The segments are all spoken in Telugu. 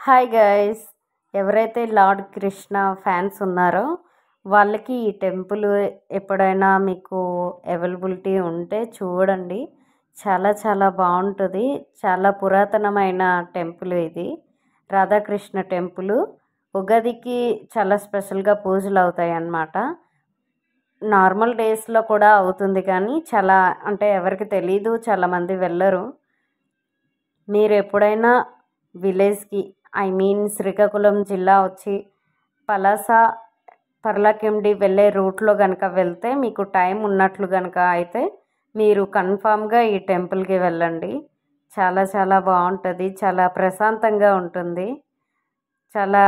హాయ్ గైస్, ఎవరైతే లార్డ్ కృష్ణ ఫ్యాన్స్ ఉన్నారో వాళ్ళకి ఈ టెంపుల్ ఎప్పుడైనా మీకు అవైలబిలిటీ ఉంటే చూడండి. చాలా చాలా బాగుంటుంది. చాలా పురాతనమైన టెంపుల్ ఇది, రాధాకృష్ణ టెంపుల్. ఉగాదికి చాలా స్పెషల్గా పూజలు అవుతాయి అన్నమాట. నార్మల్ డేస్లో కూడా అవుతుంది, కానీ చాలా అంటే ఎవరికి తెలీదు, చాలామంది వెళ్ళరు. మీరు ఎప్పుడైనా విలేజ్కి శ్రీకాకుళం జిల్లా వచ్చి పలాస పర్లాకిండి వెళ్ళే రూట్లో కనుక వెళ్తే మీకు టైం ఉన్నట్లు కనుక అయితే మీరు కన్ఫామ్గా ఈ టెంపుల్కి వెళ్ళండి. చాలా చాలా బాగుంటుంది, చాలా ప్రశాంతంగా ఉంటుంది. చాలా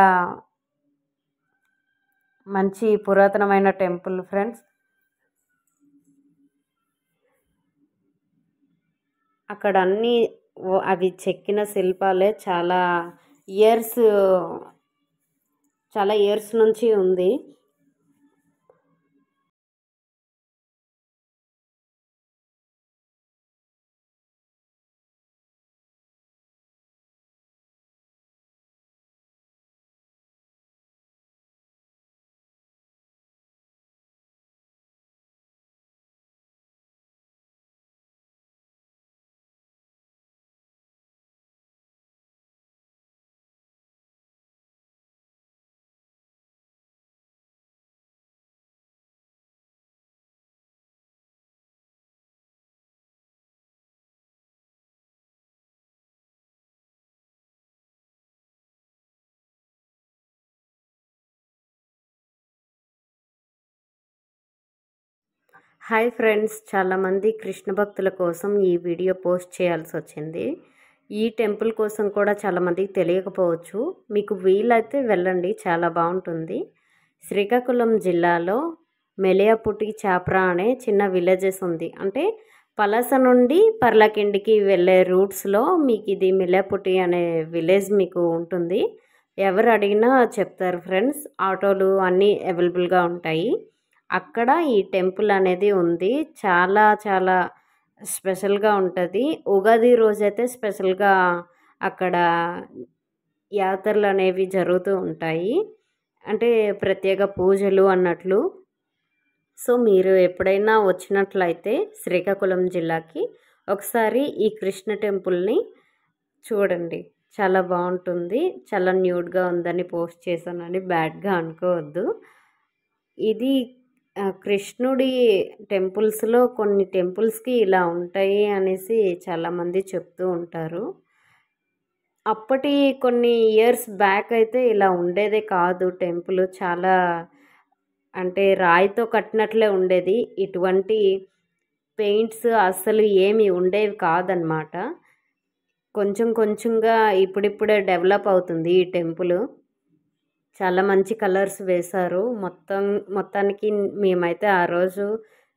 మంచి పురాతనమైన టెంపుల్ ఫ్రెండ్స్. అక్కడ అన్నీ అవి చెక్కిన శిల్పాలే. చాలా ఇయర్స్ నుంచి ఉంది. హాయ్ ఫ్రెండ్స్, చాలామంది కృష్ణ భక్తుల కోసం ఈ వీడియో పోస్ట్ చేయాల్సి వచ్చింది. ఈ టెంపుల్ కోసం కూడా చాలామందికి తెలియకపోవచ్చు. మీకు వీలైతే వెళ్ళండి, చాలా బాగుంటుంది. శ్రీకాకుళం జిల్లాలో మెలియాపుట్టి చాప్రా అనే చిన్న విలేజెస్ ఉంది. అంటే పలాస నుండి పర్లాకిండికి వెళ్ళే రూట్స్లో మీకు ఇది మెలియాపుట్టి అనే విలేజ్ మీకు ఉంటుంది. ఎవరు అడిగినా చెప్తారు ఫ్రెండ్స్. ఆటోలు అన్నీ అవైలబుల్గా ఉంటాయి. అక్కడ ఈ టెంపుల్ అనేది ఉంది. చాలా చాలా స్పెషల్గా ఉంటుంది. ఉగాది రోజైతే స్పెషల్గా అక్కడ యాత్రలు అనేవి జరుగుతూ ఉంటాయి. అంటే ప్రత్యేక పూజలు అన్నట్లు. సో మీరు ఎప్పుడైనా వచ్చినట్లయితే శ్రీకాకుళం జిల్లాకి ఒకసారి ఈ కృష్ణ టెంపుల్ని చూడండి. చాలా బాగుంటుంది. చాలా న్యూట్గా ఉందని పోస్ట్ చేశానని బ్యాడ్గా అనుకోవద్దు. ఇది కృష్ణుడి టెంపుల్స్లో కొన్ని టెంపుల్స్కి ఇలా ఉంటాయి అనేసి చాలామంది చెప్తూ ఉంటారు. అప్పటి కొన్ని ఇయర్స్ బ్యాక్ అయితే ఇలా ఉండేదే కాదు టెంపుల్. చాలా అంటే రాయితో కట్టినట్లే ఉండేది. ఇటువంటి పెయింట్స్ అస్సలు ఏమి ఉండేవి కాదనమాట. కొంచెం కొంచెంగా ఇప్పుడిప్పుడే డెవలప్ అవుతుంది ఈ టెంపుల్. చాలా మంచి కలర్స్ వేశారు. మొత్తానికి మేమైతే ఆ రోజు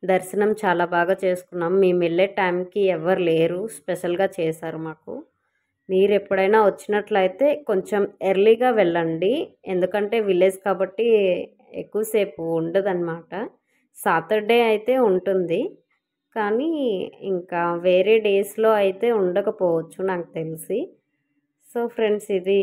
దర్శనం చాలా బాగా చేసుకున్నాం. మేము వెళ్ళే టైంకి ఎవరు లేరు, స్పెషల్గా చేశారు మాకు. మీరు ఎప్పుడైనా వచ్చినట్లయితే కొంచెం ఎర్లీగా వెళ్ళండి, ఎందుకంటే విలేజ్ కాబట్టి ఎక్కువసేపు ఉండదన్నమాట. సాటర్డే అయితే ఉంటుంది, కానీ ఇంకా వేరే డేస్లో అయితే ఉండకపోవచ్చు నాకు తెలిసి. సో ఫ్రెండ్స్, ఇది